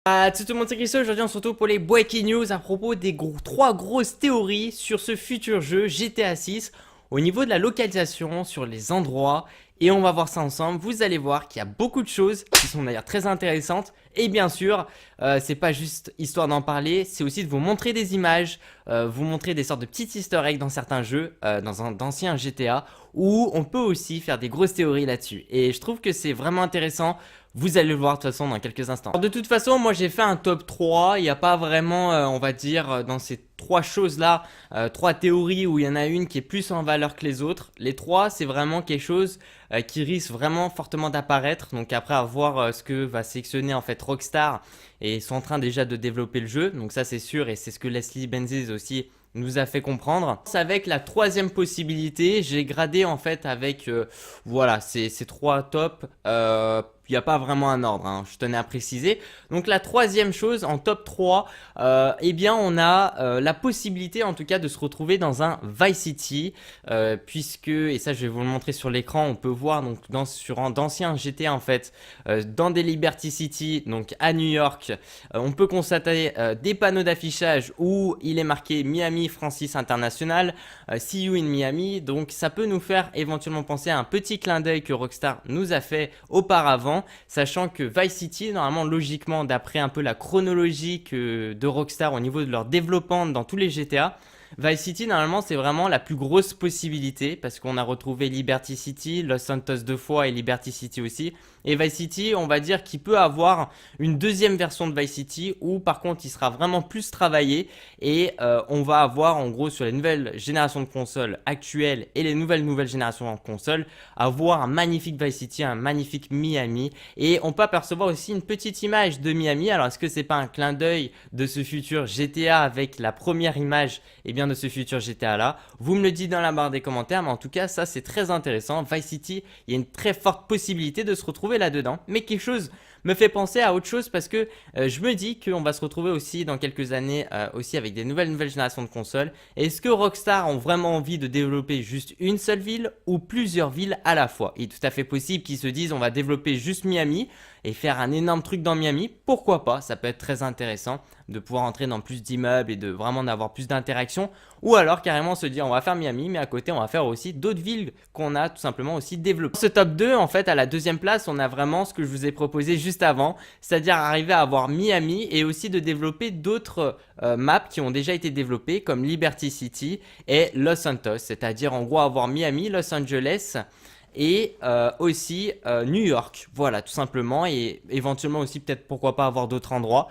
Tout le monde, c'est Christo. Aujourd'hui on se retrouve pour les Breaking News à propos des trois grosses théories sur ce futur jeu GTA 6 au niveau de la localisation, sur les endroits, et on va voir ça ensemble. Vous allez voir qu'il y a beaucoup de choses qui sont d'ailleurs très intéressantes, et bien sûr c'est pas juste histoire d'en parler, c'est aussi de vous montrer des images, vous montrer des sortes de petits easter eggs dans certains jeux, d'anciens GTA, où on peut aussi faire des grosses théories là-dessus, et je trouve que c'est vraiment intéressant. Vous allez le voir de toute façon dans quelques instants. Alors, de toute façon, moi j'ai fait un top 3. Il n'y a pas vraiment, on va dire, dans ces trois choses-là, trois théories où il y en a une qui est plus en valeur que les autres. Les trois, c'est vraiment quelque chose qui risque vraiment fortement d'apparaître. Donc après, à voir ce que va sélectionner en fait Rockstar. Et ils sont en train déjà de développer le jeu. Donc ça c'est sûr, et c'est ce que Leslie Benzies aussi nous a fait comprendre. Avec la troisième possibilité, j'ai gradé en fait avec voilà ces trois tops. Il n'y a pas vraiment un ordre, hein, je tenais à préciser. Donc la troisième chose en top 3, eh bien on a la possibilité en tout cas de se retrouver dans un Vice City, puisque, et ça je vais vous le montrer sur l'écran, on peut voir donc sur d'anciens GTA en fait, dans des Liberty City, donc à New York, on peut constater des panneaux d'affichage où il est marqué Miami Francis International, See you in Miami, donc ça peut nous faire éventuellement penser à un petit clin d'œil que Rockstar nous a fait auparavant. Sachant que Vice City, normalement, logiquement, d'après un peu la chronologie de Rockstar au niveau de leur développement dans tous les GTA, Vice City, normalement, c'est vraiment la plus grosse possibilité parce qu'on a retrouvé Liberty City, Los Santos 2 fois et Liberty City aussi. Et Vice City, on va dire qu'il peut avoir une deuxième version de Vice City où par contre il sera vraiment plus travaillé et on va avoir en gros sur les nouvelles générations de consoles actuelles et les nouvelles générations de consoles avoir un magnifique Vice City, un magnifique Miami, et on peut apercevoir aussi une petite image de Miami. Alors est-ce que c'est pas un clin d'œil de ce futur GTA avec la première image de ce futur GTA là? Vous me le dites dans la barre des commentaires, mais en tout cas ça c'est très intéressant. Vice City, il y a une très forte possibilité de se retrouver là-dedans, mais quelque chose me fait penser à autre chose parce que je me dis qu'on va se retrouver aussi dans quelques années aussi avec des nouvelles générations de consoles. Est-ce que Rockstar ont vraiment envie de développer juste une seule ville ou plusieurs villes à la fois? Il est tout à fait possible qu'ils se disent on va développer juste Miami et faire un énorme truc dans Miami. Pourquoi pas? Ça peut être très intéressant de pouvoir entrer dans plus d'immeubles et de vraiment avoir plus d'interactions. Ou alors carrément se dire on va faire Miami, mais à côté on va faire aussi d'autres villes qu'on a tout simplement aussi développées. Ce top 2, en fait, à la deuxième place, on a vraiment ce que je vous ai proposé juste avant, c'est-à-dire arriver à avoir Miami et aussi de développer d'autres maps qui ont déjà été développées comme Liberty City et Los Santos, c'est-à-dire en gros avoir Miami, Los Angeles et aussi New York, voilà, tout simplement, et éventuellement aussi peut-être pourquoi pas avoir d'autres endroits,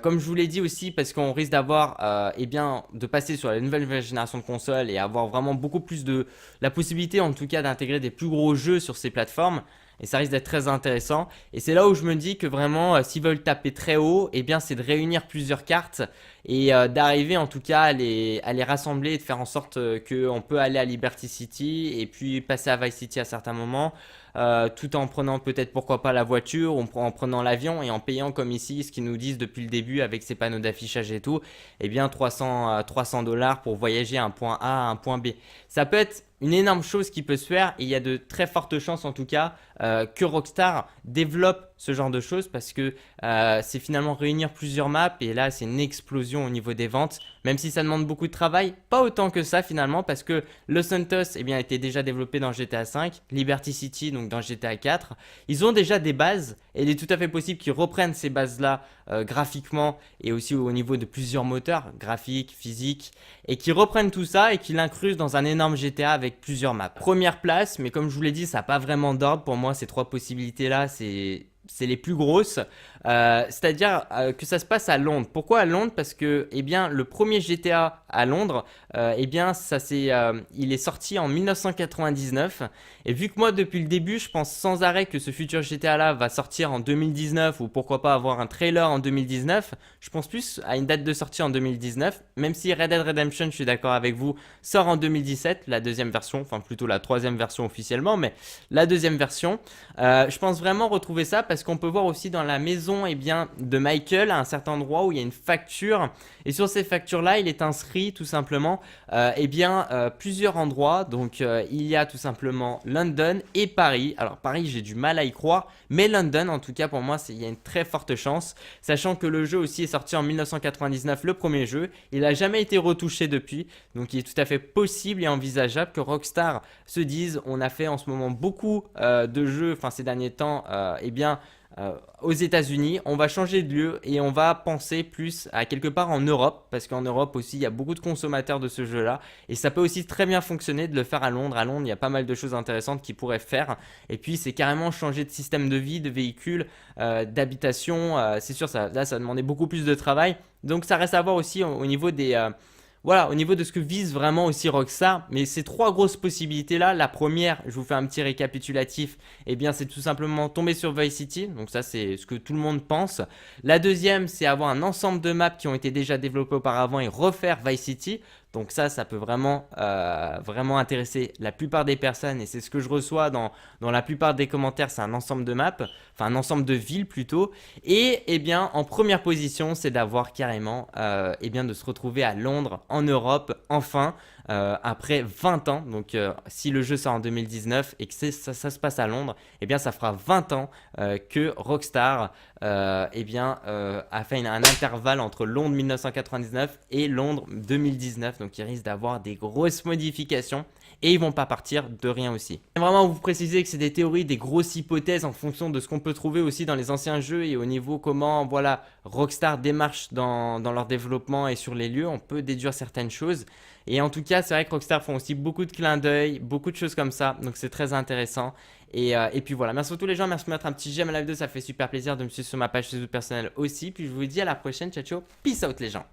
comme je vous l'ai dit aussi, parce qu'on risque d'avoir de passer sur la nouvelle génération de consoles et avoir vraiment beaucoup plus de la possibilité en tout cas d'intégrer des plus gros jeux sur ces plateformes. Et ça risque d'être très intéressant. Et c'est là où je me dis que vraiment, s'ils veulent taper très haut, c'est de réunir plusieurs cartes et d'arriver en tout cas à les rassembler et de faire en sorte qu'on peut aller à Liberty City et puis passer à Vice City à certains moments, tout en prenant peut-être pourquoi pas la voiture, en prenant l'avion et en payant comme ici, ce qu'ils nous disent depuis le début avec ces panneaux d'affichage et tout, 300 $, pour voyager à un point A à un point B. Ça peut être une énorme chose qui peut se faire, et il y a de très fortes chances en tout cas que Rockstar développe ce genre de choses parce que c'est finalement réunir plusieurs maps et là c'est une explosion au niveau des ventes, même si ça demande beaucoup de travail, pas autant que ça finalement parce que Los Santos était déjà développé dans GTA 5, Liberty City donc dans GTA 4, ils ont déjà des bases et il est tout à fait possible qu'ils reprennent ces bases là graphiquement et aussi au niveau de plusieurs moteurs graphiques, physiques, et qu'ils reprennent tout ça et qu'ils l'incrusent dans un énorme GTA avec plusieurs maps. Première place, mais comme je vous l'ai dit, ça n'a pas vraiment d'ordre. Pour moi, ces trois possibilités-là, c'est les plus grosses, c'est-à-dire que ça se passe à Londres. Pourquoi à Londres? Parce que le premier GTA à Londres, il est sorti en 1999, et vu que moi depuis le début je pense sans arrêt que ce futur GTA là va sortir en 2019 ou pourquoi pas avoir un trailer en 2019, je pense plus à une date de sortie en 2019, même si Red Dead Redemption, je suis d'accord avec vous, sort en 2017, la deuxième version, enfin plutôt la troisième version officiellement, mais la deuxième version, je pense vraiment retrouver ça parce parce qu'on peut voir aussi dans la maison de Michael à un certain endroit où il y a une facture et sur ces factures là il est inscrit tout simplement plusieurs endroits. Donc il y a tout simplement London et Paris. Alors Paris j'ai du mal à y croire, mais London en tout cas pour moi il y a une très forte chance, sachant que le jeu aussi est sorti en 1999, le premier jeu, il n'a jamais été retouché depuis, donc il est tout à fait possible et envisageable que Rockstar se dise on a fait en ce moment beaucoup de jeux, enfin ces derniers temps, aux États-Unis, on va changer de lieu et on va penser plus à quelque part en Europe, parce qu'en Europe aussi il y a beaucoup de consommateurs de ce jeu-là et ça peut aussi très bien fonctionner de le faire à Londres. À Londres, il y a pas mal de choses intéressantes qu'ils pourraient faire et puis c'est carrément changer de système de vie, de véhicules, d'habitation. C'est sûr, ça va demander beaucoup plus de travail, donc ça reste à voir aussi au niveau des voilà, au niveau de ce que vise vraiment aussi Rockstar. Mais ces trois grosses possibilités là, la première, je vous fais un petit récapitulatif, c'est tout simplement tomber sur Vice City, donc ça c'est ce que tout le monde pense. La deuxième, c'est avoir un ensemble de maps qui ont été déjà développées auparavant et refaire Vice City. Donc ça peut vraiment intéresser la plupart des personnes et c'est ce que je reçois dans la plupart des commentaires, c'est un ensemble de maps, enfin un ensemble de villes plutôt. Et en première position, c'est d'avoir carrément de se retrouver à Londres, en Europe, enfin, après 20 ans. Donc si le jeu sort en 2019 et que ça se passe à Londres, ça fera 20 ans que Rockstar a fait un intervalle entre Londres 1999 et Londres 2019. Donc ils risquent d'avoir des grosses modifications et ils vont pas partir de rien aussi. Vraiment vous préciser que c'est des théories, des grosses hypothèses en fonction de ce qu'on peut trouver aussi dans les anciens jeux et au niveau comment Rockstar démarche dans leur développement et sur les lieux, on peut déduire certaines choses. Et en tout cas c'est vrai que Rockstar font aussi beaucoup de clins d'œil, beaucoup de choses comme ça, donc c'est très intéressant. Et puis voilà, merci à tous les gens, merci de mettre un petit j'aime à la vidéo, ça fait super plaisir de me suivre sur ma page Facebook personnelle aussi. Puis je vous dis à la prochaine, ciao ciao, peace out les gens.